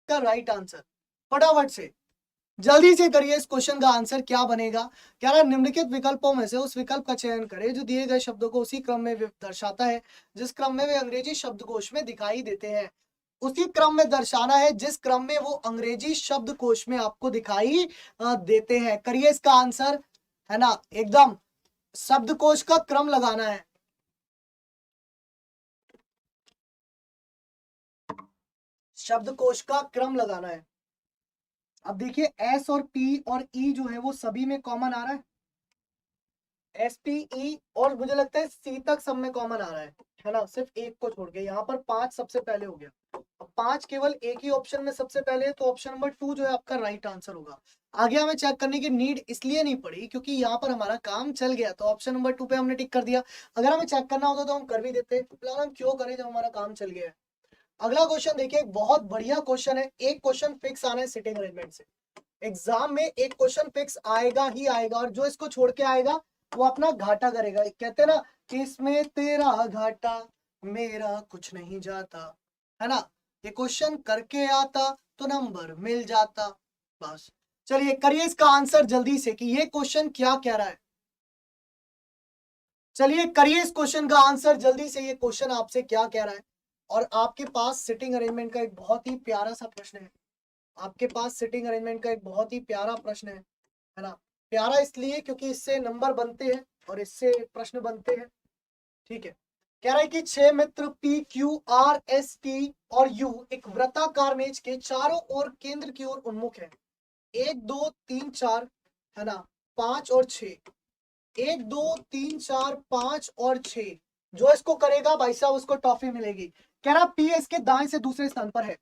का right answer? फटाफट से जल्दी से करिए, इस क्वेश्चन का आंसर क्या बनेगा? कह रहा है निम्नलिखित विकल्पों में से उस विकल्प का चयन करें जो दिए गए शब्दों को उसी क्रम में दर्शाता है जिस क्रम में वे अंग्रेजी शब्दकोश में दिखाई देते हैं। उसी क्रम में दर्शाना है जिस क्रम में वो अंग्रेजी शब्दकोश में आपको दिखाई देते हैं। करिए इसका आंसर, है ना, एकदम शब्दकोश का क्रम लगाना है। शब्दकोश का क्रम लगाना है। अब देखिए एस और पी और ई जो है वो सभी में कॉमन आ रहा है, एस पी ई, और मुझे लगता है सी तक सब में कॉमन आ रहा है ना, सिर्फ एक को छोड़ के। यहाँ पर 5 सबसे पहले हो गया। अब 5 केवल एक ही ऑप्शन में सबसे पहले है, तो ऑप्शन नंबर 2 जो है आपका राइट आंसर होगा। आगे हमें चेक करने की नीड इसलिए नहीं पड़ी क्योंकि यहाँ पर हमारा काम चल गया, तो ऑप्शन नंबर 2 पे हमने टिक कर दिया। अगर हमें चेक करना होता तो हम कर भी देते, फिलहाल हम क्यों करें जब हमारा काम चल गया है। अगला क्वेश्चन देखिए, बहुत बढ़िया क्वेश्चन है। एक क्वेश्चन फिक्स आना है सिटिंग अरेंजमेंट से। एग्जाम में एक क्वेश्चन फिक्स आएगा ही आएगा, और जो इसको छोड़ के आएगा वो अपना घाटा करेगा। कहते हैं ना कि इसमें तेरा घाटा मेरा कुछ नहीं जाता, है ना। ये क्वेश्चन करके आता तो नंबर मिल जाता। बस चलिए करिए इसका आंसर जल्दी से कि ये क्वेश्चन क्या कह रहा है। चलिए करिए इस क्वेश्चन का आंसर जल्दी से, ये क्वेश्चन आपसे क्या कह रहा है। और आपके पास सिटिंग अरेंजमेंट का एक बहुत ही प्यारा सा प्रश्न है। आपके पास सिटिंग अरेंजमेंट का एक बहुत ही प्यारा प्रश्न है ना। प्यारा इसलिए क्योंकि इससे नंबर बनते हैं और इससे प्रश्न बनते हैं। ठीक है, कह रहा है कि 6 मित्र P Q R S T और यू एक वृत्ताकार मेज के चारों ओर केंद्र की ओर उन्मुख है। 1 2 3 4, है ना, 5 और 6। 1 2 3 4 5 और 6, जो इसको करेगा भाई साहब उसको टॉफी मिलेगी। कह रहा पी एस के दाएं से दूसरे स्थान पर है।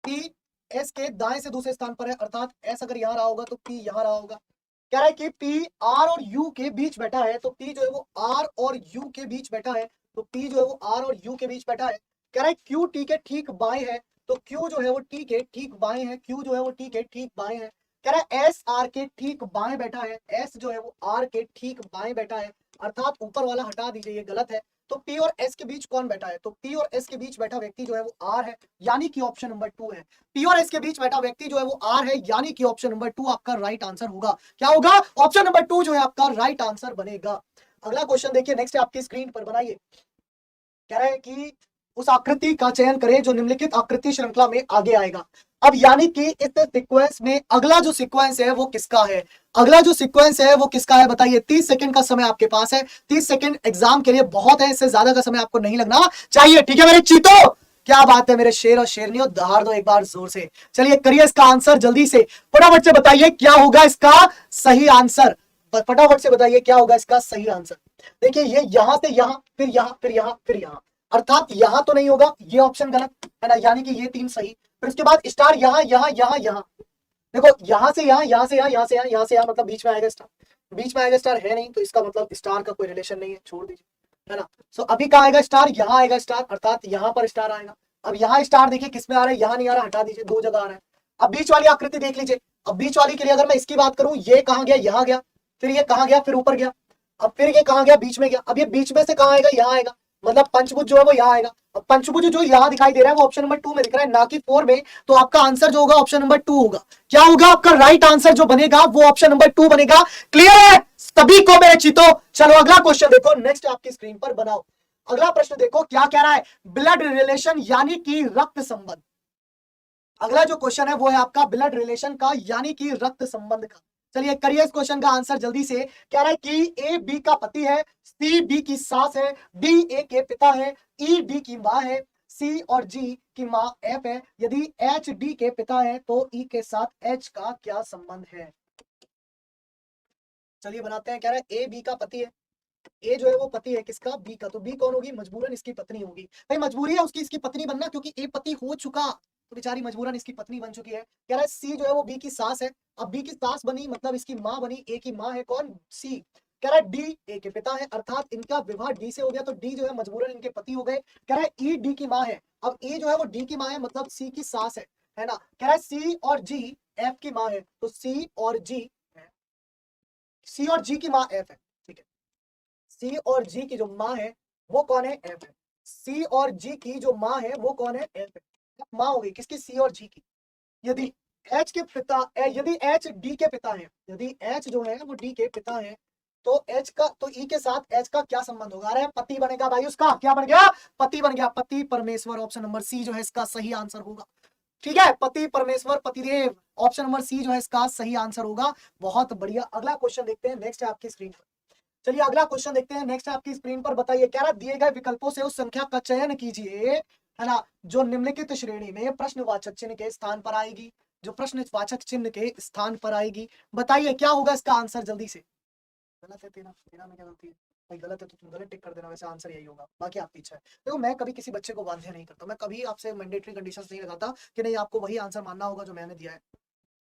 पी एस के दाएं से दूसरे स्थान पर है, अर्थात एस अगर यहां रहा होगा तो पी यहां रहा होगा। कह रहा है कि पी आर और यू के बीच बैठा है, तो पी जो है वो आर और यू के बीच बैठा है, तो पी जो है वो आर और यू के बीच बैठा है। कह रहा है क्यू टी के ठीक बाएं है, तो क्यू जो है वो टी के ठीक बाएं है, क्यू जो है वो टी के ठीक बाएं है। कह रहा है एस आर के ठीक बाएं बैठा है, एस जो है वो आर के ठीक बाएं बैठा है, अर्थात ऊपर वाला हटा दीजिए, ये गलत है। तो पी और एस के बीच कौन बैठा है? तो पी और एस के बीच बैठा व्यक्ति जो है वो आर है, यानी कि ऑप्शन नंबर 2 है। पी और एस के बीच बैठा व्यक्ति जो है वो आर है, यानी कि ऑप्शन नंबर 2 आपका राइट आंसर होगा। क्या होगा? ऑप्शन नंबर 2 जो है आपका राइट आंसर बनेगा। अगला क्वेश्चन देखिए, नेक्स्ट आपकी स्क्रीन पर बनाइए। कह रहे हैं कि उस आकृति का चयन करें जो निम्नलिखित आकृति श्रृंखला में आगे आएगा। अब यानी कि इस सीक्वेंस में अगला जो सीक्वेंस है वो किसका है? अगला जो सीक्वेंस है वो किसका है बताइए। 30 सेकंड का समय आपके पास है। 30 सेकंड एग्जाम के लिए बहुत है, इससे ज्यादा का समय आपको नहीं लगना चाहिए। ठीक है मेरे चीतो, क्या बात है मेरे शेर और शेरनियों, दहाड़ दो एक बार जोर से। चलिए करिए इसका आंसर जल्दी से, फटाफट से बताइए क्या होगा इसका सही आंसर। फटाफट से बताइए क्या होगा इसका सही आंसर। देखिए ये यहां से यहां, फिर यहां, फिर यहां, फिर यहां, अर्थात यहां तो नहीं होगा, ये ऑप्शन गलत है ना, यानी कि ये 3 सही। फिर उसके बाद स्टार यहां यहां यहां यहां, देखो यहां से यहां, यहां से यहां, यहां से यहां, यहां से यहां, मतलब बीच में आएगा स्टार। बीच में आएगा स्टार है नहीं, तो इसका मतलब स्टार का कोई रिलेशन नहीं है, छोड़ दीजिए, है ना। सो अभी कहाँ आएगा स्टार? यहाँ आएगा स्टार, अर्थात यहाँ पर स्टार आएगा। अब यहाँ स्टार देखिए किस में आ रहा है, यहाँ नहीं आ रहा, हटा दीजिए, 2 जगह आ रहा है। अब बीच वाली आकृति देख लीजिए। अब बीच वाली के लिए अगर मैं इसकी बात करूं, ये कहाँ गया? यहाँ गया, फिर ये कहाँ गया? फिर ऊपर गया, अब फिर ये कहाँ गया? बीच में गया। अब ये बीच में से कहाँ आएगा? यहाँ आएगा, मतलब पंचभुज जो है वो यहाँ आएगा। अब पंचभुज जो यहाँ दिखाई दे रहा है वो ऑप्शन नंबर 2 में दिख रहा है, ना कि 4 में। तो आपका आंसर जो होगा ऑप्शन नंबर 2 होगा। क्या होगा आपका राइट आंसर जो बनेगा वो ऑप्शन नंबर 2 बनेगा। क्लियर है सभी को मेरे चितो? चलो अगला क्वेश्चन देखो, नेक्स्ट आपकी स्क्रीन पर बनाओ। अगला प्रश्न देखो क्या कह रहा है, ब्लड रिलेशन यानी कि रक्त संबंध। अगला जो क्वेश्चन है वो है आपका ब्लड रिलेशन का यानी कि रक्त संबंध का। चलिए करिए इस क्वेश्चन का आंसर जल्दी से। कह रहा है कि ए बी का पति है, सी बी की सास है, डी ए के पिता है, ई डी की मां है, सी और जी की मां एफ है। यदि एच डी के पिता है तो ई के साथ एच का क्या संबंध है? चलिए बनाते हैं। कह रहा है ए बी का पति है, ए जो है वो पति है किसका? बी का, तो बी कौन होगी? मजबूरन इसकी पत्नी होगी। भाई मजबूरी है उसकी इसकी पत्नी बनना, क्योंकि ए पति हो चुका तो बेचारी मजबूरन इसकी पत्नी बन चुकी है। कह रहा है सी जो है वो बी की सास है। अब बी की सास बनी मतलब इसकी मां बनी, ए की मां है कौन? सी। कह रहा है डी ए के पिता है, अर्थात इनका विवाह डी से हो गया, तो डी जो है मजबूरन इनके पति हो गए। कह रहा है ई डी की मां है, अब ए जो है वो डी की मां है, मतलब सी की सास है ना। कह रहा है सी और जी एफ की मां है, तो सी और जी, सी और जी की मां एफ है। ठीक है, सी और जी की जो मां है वो कौन है? एफ है। सी और जी की जो मां है वो कौन है? एफ है। माँ हो गई किसकी, सी और जी की। यदि एच के पिता, यदि एच डी के पिता है, यदि एच जो है वो डी के पिता है, तो एच का, तो ई के साथ एच का क्या संबंध होगा? अरे पति बनेगा भाई, उसका क्या बन गया? पति बन गया, पति परमेश्वर। ऑप्शन नंबर सी जो है इसका सही आंसर होगा। ठीक है, पति परमेश्वर पतिदेव, ऑप्शन नंबर सी जो है इसका सही आंसर होगा। बहुत बढ़िया। अगला क्वेश्चन देखते हैं, नेक्स्ट है आपकी स्क्रीन पर। चलिए अगला क्वेश्चन देखते हैं, नेक्स्ट आपकी स्क्रीन पर। बताइए, कह रहा दिए गए विकल्पों से उस संख्या का चयन कीजिए, है ना, जो निम्नलिखित श्रेणी में प्रश्नवाचक चिन्ह के स्थान पर आएगी, जो प्रश्नवाचक चिन्ह के स्थान पर आएगी। बताइए क्या होगा इसका आंसर जल्दी से। गलत है तेरा, तेरा में क्या गलती है भाई? गलत है तो तुम गलत टिक कर देना, वैसे आंसर यही होगा, बाकी आपकी इच्छा है। देखो मैं कभी किसी बच्चे को बाध्य नहीं करता, मैं कभी आपसे मैंडेटरी कंडीशंस नहीं लगाता कि नहीं आपको वही आंसर मानना होगा जो मैंने दिया है।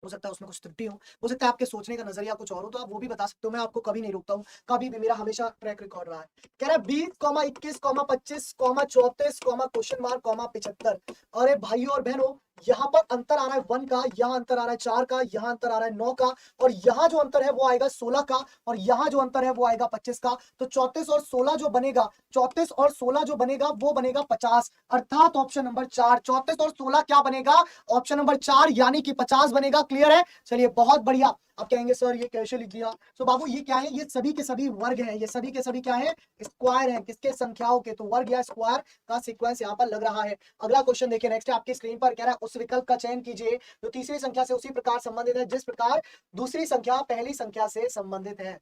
हो सकता है उसमें कुछ त्रुटि हो सकता है आपके सोचने का नजरिया कुछ और हो, तो आप वो भी बता सकते हो, मैं आपको कभी नहीं रोकता हूँ, कभी भी। मेरा हमेशा ट्रैक रिकॉर्ड रहा है। कह रहा है 20,21,25,34, क्वेश्चन मार्क, 75। अरे भाइयों और बहनों, यहाँ पर अंतर आ रहा है 1 का, यहाँ अंतर आ रहा है 4 का, यहाँ अंतर आ रहा है 9 का, और यहाँ जो अंतर है वो आएगा 16 का, और यहाँ जो अंतर है वो आएगा 25 का। तो 34 और 16 जो बनेगा, 34 और 16 जो बनेगा वो बनेगा 50, अर्थात ऑप्शन नंबर 4। 34 और 16 क्या बनेगा? ऑप्शन नंबर 4 यानी कि 50 बनेगा। क्लियर है? चलिए बहुत बढ़िया। आप कहेंगे सर ये कैसे लिख दिया? तो बाबू ये क्या है? ये सभी के सभी वर्ग हैं, ये सभी के सभी क्या है? स्क्वायर है। किसके? संख्याओं के। तो वर्ग या स्क्वायर का सीक्वेंस यहाँ पर लग रहा है। अगला क्वेश्चन देखिए, नेक्स्ट आपकी स्क्रीन पर। कह रहा है उस विकल्प का चयन कीजिए जो तीसरी संख्या से उसी प्रकार संबंधित है जिस प्रकार दूसरी संख्या पहली संख्या से संबंधित है।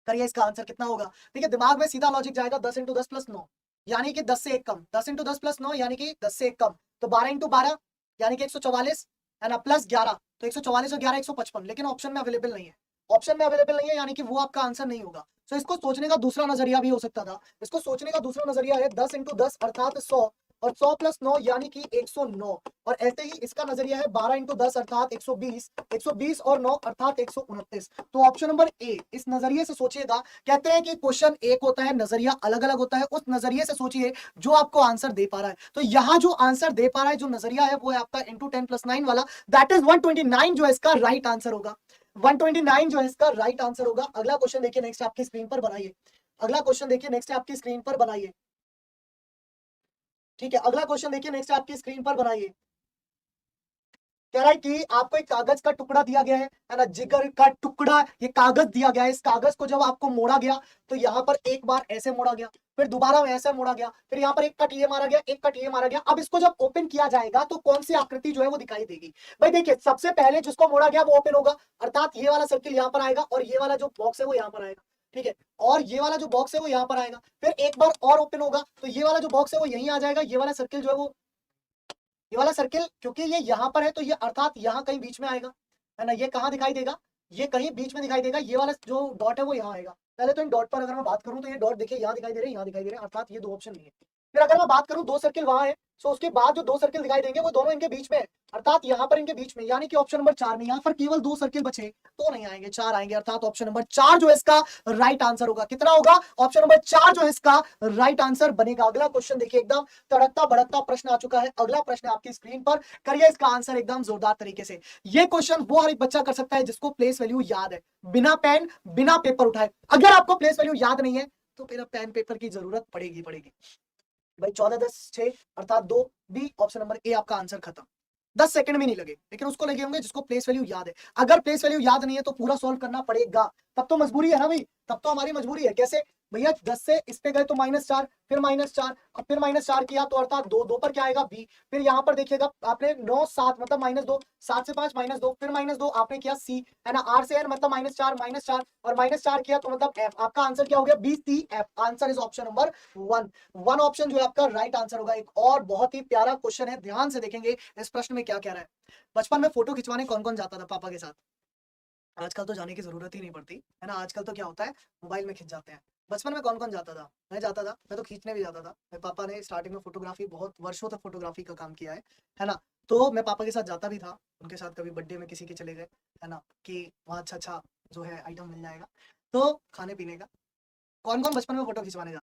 करिए इसका आंसर कितना होगा? देखिए दिमाग में सीधा लॉजिक जाएगा, 10 × 10 + 9 यानी कि 10 से 1 कम, 10 × 10 + 9 यानी कि 10 से 1 कम, तो 12 × 12 यानी कि 144 है ना, प्लस 11, तो 144 और 11 155। लेकिन ऑप्शन में अवेलेबल नहीं है, ऑप्शन में अवेलेबल नहीं है यानी कि वो आपका आंसर नहीं होगा। तो इसको सोचने का दूसरा नजरिया भी हो सकता था। इसको सोचने का दूसरा नजरिया है 10 × 10 अर्थात 100, और 100 + 9 यानी कि 109, और ऐसे ही इसका नजरिया है 12 × 10 अर्थात 120, 120 और 9 अर्थात 129। तो ऑप्शन नंबर ए, इस नजरिए से सोचिएगा। कहते हैं कि क्वेश्चन एक होता है, नजरिया अलग अलग होता है, उस नजरिए से सोचिए जो आपको आंसर दे पा रहा है। तो यहाँ जो आंसर दे पा रहा है, जो नजरिया है, वो है आपका × 10 + 9 वाला, दैट इज 129 जो है इसका राइट आंसर होगा। 129 जो है इसका राइट आंसर होगा। अगला क्वेश्चन देखिए, नेक्स्ट आपकी स्क्रीन पर बनाइए। अगला क्वेश्चन देखिए, नेक्स्ट आपकी स्क्रीन पर बनाइए। ठीक है, अगला क्वेश्चन देखिए, नेक्स्ट आपकी स्क्रीन पर बनाइए। कह रहा है कि आपको एक कागज का टुकड़ा दिया गया है ना, जिगर का टुकड़ा, ये कागज दिया गया है। इस कागज को जब आपको मोड़ा गया तो यहाँ पर एक बार ऐसे मोड़ा गया, फिर दोबारा ऐसे मोड़ा गया, फिर यहाँ पर एक कट ये मारा गया, एक कट ये मारा गया। अब इसको जब ओपन किया जाएगा तो कौन सी आकृति जो है वो दिखाई देगी? भाई देखिए, सबसे पहले जिसको मोड़ा गया वो ओपन होगा, अर्थात ये वाला सर्किल यहाँ पर आएगा, और ये वाला जो बॉक्स है वो यहाँ पर आएगा। ठीक है, और ये वाला जो बॉक्स है वो यहाँ पर आएगा, फिर एक बार और ओपन होगा तो ये वाला जो बॉक्स है वो यहीं आ जाएगा, ये वाला सर्किल जो है वो, ये वाला सर्किल क्योंकि ये यहाँ पर है तो ये अर्थात यहाँ कहीं बीच में आएगा, है ना। ये कहाँ दिखाई देगा? ये कहीं बीच में दिखाई देगा। ये वाला जो डॉट है वो यहाँ आएगा। पहले तो इन डॉट पर अगर मैं बात करूँ तो ये डॉट देखिए यहाँ दिखाई दे रहे हैं, यहाँ दिखाई दे रहे हैं, अर्थात ये दो ऑप्शन नहीं है। फिर अगर मैं बात करूँ, दो सर्किल वहां है, तो उसके बाद जो दो सर्किल दिखाई देंगे वो दोनों इनके बीच में है, अर्थात यहाँ पर इनके बीच में, यानी कि ऑप्शन नंबर 4 में। यहाँ पर केवल दो सर्किल बचे, तो नहीं आएंगे, 4 आएंगे, अर्थात ऑप्शन नंबर 4 जो है इसका राइट आंसर होगा। कितना होगा? ऑप्शन नंबर 4 जो है इसका राइट आंसर बनेगा। अगला क्वेश्चन देखिए, एकदम तड़कता भड़कता प्रश्न आ चुका है। अगला प्रश्न है आपकी स्क्रीन पर, करिए इसका आंसर एकदम जोरदार तरीके से। ये क्वेश्चन वो हर एक बच्चा कर सकता है जिसको प्लेस वैल्यू याद है, बिना पेन बिना पेपर उठाए। अगर आपको प्लेस वैल्यू याद नहीं है तो फिर पेन पेपर की जरूरत पड़ेगी भाई। 14 10 6 अर्थात 2 बी, ऑप्शन नंबर ए आपका आंसर खत्म। 10 सेकंड भी नहीं लगे, लेकिन उसको लगे होंगे जिसको प्लेस वैल्यू याद है। अगर प्लेस वैल्यू याद नहीं है तो पूरा सॉल्व करना पड़ेगा, तब तो मजबूरी है ना भाई, तब तो हमारी मजबूरी है। कैसे भैया? 10 से इस पे गए तो -4, फिर -4, अब फिर -4 किया तो अर्थात 2, 2 पर क्या आएगा? बी। फिर यहाँ पर देखिएगा आपने 9 7 मतलब -2, 7 से 5 -2, फिर -2 आपने किया सी, है ना। 8 से n मतलब -4 -4 और -4 किया तो मतलब एफ। आपका आंसर क्या हो गया? B C F. Answer is option number 1। 1 option जो है आपका राइट आंसर होगा। एक और बहुत ही प्यारा क्वेश्चन है, ध्यान से देखेंगे इस प्रश्न में क्या कह रहा है। बचपन में फोटो खिंचवाने कौन कौन जाता था पापा के साथ? आजकल तो जाने की जरूरत ही नहीं पड़ती, है ना। आजकल तो क्या होता है, मोबाइल में खिंच जाते हैं। बचपन में कौन कौन जाता था? मैं जाता था, मैं तो खींचने भी जाता था। मेरे पापा ने स्टार्टिंग में फोटोग्राफी, बहुत वर्षों तक फोटोग्राफी का काम किया है ना। तो मैं पापा के साथ जाता भी था, उनके साथ कभी बर्थडे में किसी के चले गए, है ना, कि वहाँ अच्छा अच्छा जो है आइटम मिल जाएगा तो खाने पीने का। कौन कौन बचपन में फोटो खिंचवाने जाता?